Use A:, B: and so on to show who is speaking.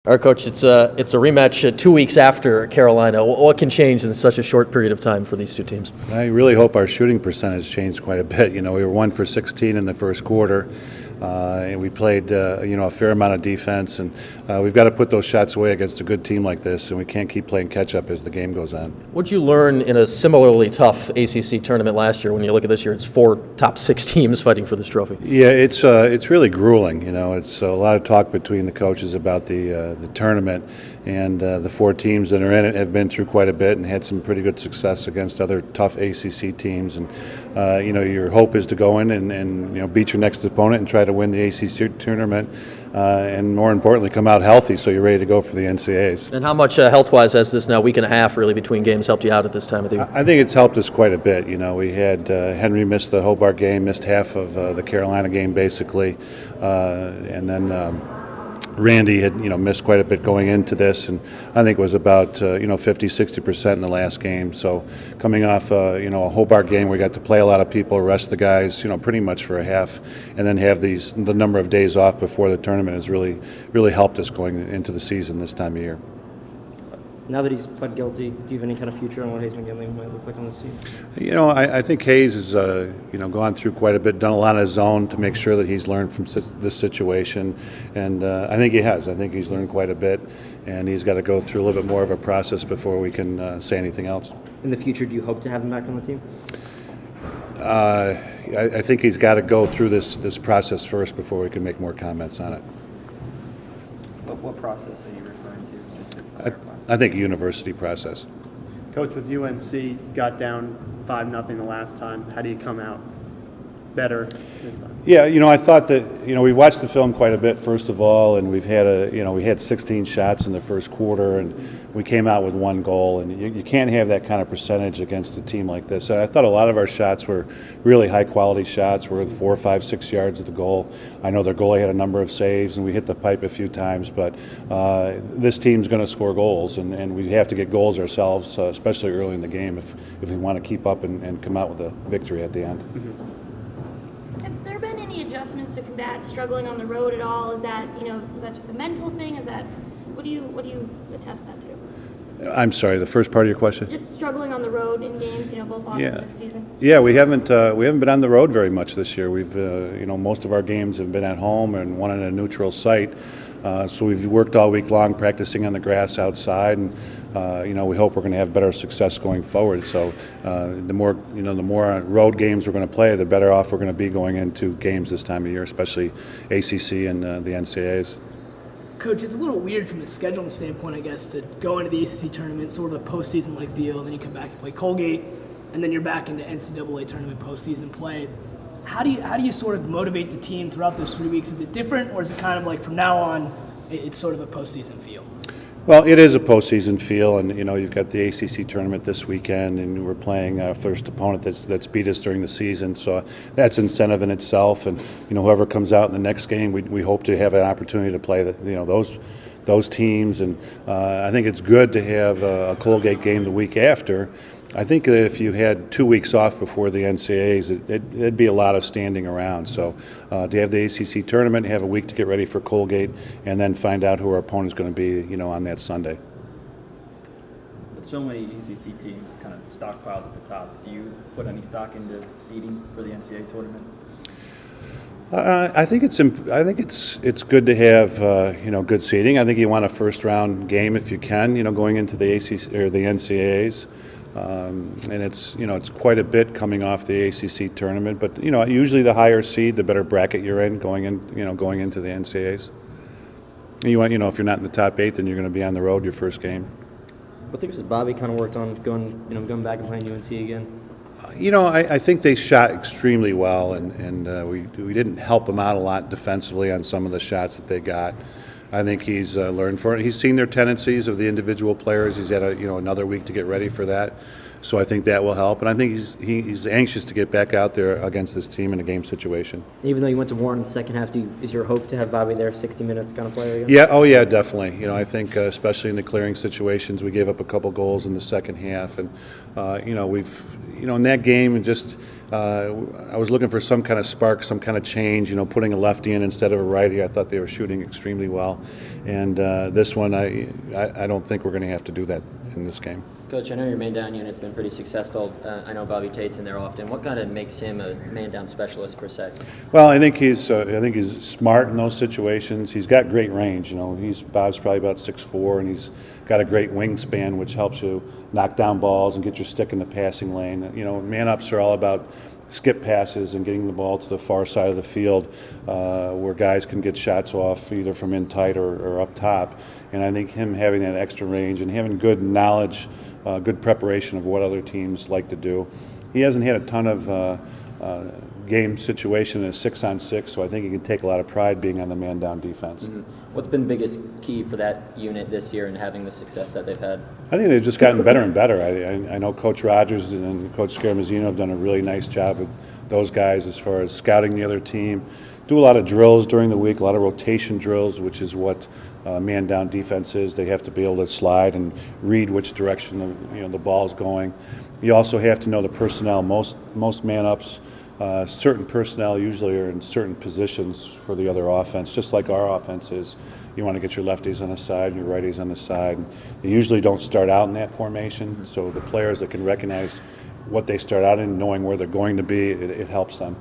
A: All right, Coach, it's a rematch 2 weeks after Carolina. What can change in such a short period of time for these two teams?
B: I really hope our shooting percentage changed quite a bit. We were 1 for 16 in the first quarter, and we played, a fair amount of defense. And we've got to put those shots away against a good team like this, and we can't keep playing catch-up as the game goes on.
A: What did you learn in a similarly tough ACC tournament last year? When you look at this year, it's 4 top 6 teams fighting for this trophy.
B: Yeah, it's really grueling. It's a lot of talk between the coaches about the tournament, and the 4 teams that are in it have been through quite a bit and had some pretty good success against other tough ACC teams. And your hope is to go in and beat your next opponent and try to win the ACC tournament, and more importantly, come out healthy so you're ready to go for the NCAAs.
A: And how much health-wise has this now week and a half really between games helped you out at this time of the year?
B: I think it's helped us quite a bit. We had Henry missed the Hobart game, missed half of the Carolina game basically, and then Randy had missed quite a bit going into this, and I think it was about 50-60% in the last game. So coming off a Hobart game where we got to play a lot of people, rest the guys pretty much for a half, and then have the number of days off before the tournament has really helped us going into the season this time of year.
C: Now that he's pled guilty, do you have any kind of future on what Hayes McGinley might look like on this team?
B: I think Hayes has gone through quite a bit, done a lot on his own to make sure that he's learned from this situation, and I think he has. I think he's learned quite a bit, and he's got to go through a little bit more of a process before we can say anything else.
C: In the future, do you hope to have him back on the team?
B: I think he's got to go through this process first before we can make more comments on it.
C: What process are you referring to? Just to clarify.
B: I think a university process.
D: Coach, with UNC, got down 5-0 the last time. How do you come out better this time?
B: Yeah, I thought that we watched the film quite a bit first of all, and we've had we had 16 shots in the first quarter, and we came out with 1 goal, and you can't have that kind of percentage against a team like this. I thought a lot of our shots were really high quality shots. We're 4, 5, 6 yards of the goal. I know their goalie had a number of saves, and we hit the pipe a few times, but this team's going to score goals, and we have to get goals ourselves, especially early in the game, if we want to keep up and come out with a victory at the end.
D: Mm-hmm.
E: Have there been any adjustments to combat struggling on the road at all? Is that just a mental thing? What do you attest that to?
B: I'm sorry, the first part of your question?
E: Just struggling on the road in games, both off this season.
B: Yeah, we haven't been on the road very much this year. We've most of our games have been at home and one in a neutral site. So we've worked all week long practicing on the grass outside, and we hope we're going to have better success going forward. So the more road games we're going to play, the better off we're going to be going into games this time of year, especially ACC and the NCAAs.
F: Coach, it's a little weird from a scheduling standpoint, I guess, to go into the ACC tournament, sort of a postseason-like feel, and then you come back and play Colgate, and then you're back into NCAA tournament postseason play. How do you sort of motivate the team throughout those 3 weeks? Is it different, or is it kind of like from now on, it's sort of a postseason feel?
B: Well, it is a postseason feel, and you've got the ACC tournament this weekend, and we're playing our first opponent that's beat us during the season. So that's incentive in itself, and whoever comes out in the next game, we hope to have an opportunity to play those teams. And I think it's good to have a Colgate game the week after. I think that if you had 2 weeks off before the NCAAs, it'd be a lot of standing around. So to have the ACC tournament, have a week to get ready for Colgate, and then find out who our opponent's going to be, on that Sunday.
G: With so many ACC teams kind of stockpiled at the top, do you put any stock into seeding for the NCAA tournament?
B: I think it's good to have good seeding. I think you want a first round game if you can, going into the ACC or the NCAAs. And it's quite a bit coming off the ACC tournament, but usually the higher seed, the better bracket you're in going into the NCAAs. And you want if you're not in the top 8, then you're going to be on the road your first game.
C: What things has Bobby kind of worked on going back and playing UNC again?
B: I think they shot extremely well, and we didn't help them out a lot defensively on some of the shots that they got. I think he's learned from it. He's seen their tendencies of the individual players. He's had another week to get ready for that. So I think that will help, and I think he's anxious to get back out there against this team in a game situation.
C: Even though you went to Warren in the second half, is your hope to have Bobby there 60 minutes kind of player again?
B: Yeah, oh yeah, definitely. You know, I think especially in the clearing situations, we gave up a couple goals in the second half, and you know, in that game, and just I was looking for some kind of spark, some kind of change. You know, putting a lefty in instead of a righty. I thought they were shooting extremely well, and this one, I don't think we're going to have to do that in this game.
H: Coach, I know your man-down unit's been pretty successful. I know Bobby Tate's in there often. What kind of makes him a man-down specialist per se?
B: Well, I think he's smart in those situations. He's got great range. You know, Bob's probably about 6'4", and he's got a great wingspan, which helps you knock down balls and get your stick in the passing lane. You know, man-ups are all about skip passes and getting the ball to the far side of the field where guys can get shots off either from in tight or up top. And I think him having that extra range and having good knowledge, good preparation of what other teams like to do. He hasn't had a ton of game situation in a 6-on-6, so I think he can take a lot of pride being on the man-down defense.
H: Mm-hmm. What's been the biggest key for that unit this year and having the success that they've had?
B: I think they've just gotten better and better. I know Coach Rogers and Coach Scaramazino have done a really nice job with those guys as far as scouting the other team. Do a lot of drills during the week, a lot of rotation drills, which is what man-down defense is. They have to be able to slide and read which direction the ball's going. You also have to know the personnel. Most man-ups, certain personnel usually are in certain positions for the other offense, just like our offense is. You want to get your lefties on the side and your righties on the side. And they usually don't start out in that formation, so the players that can recognize what they start out in, knowing where they're going to be, it helps them.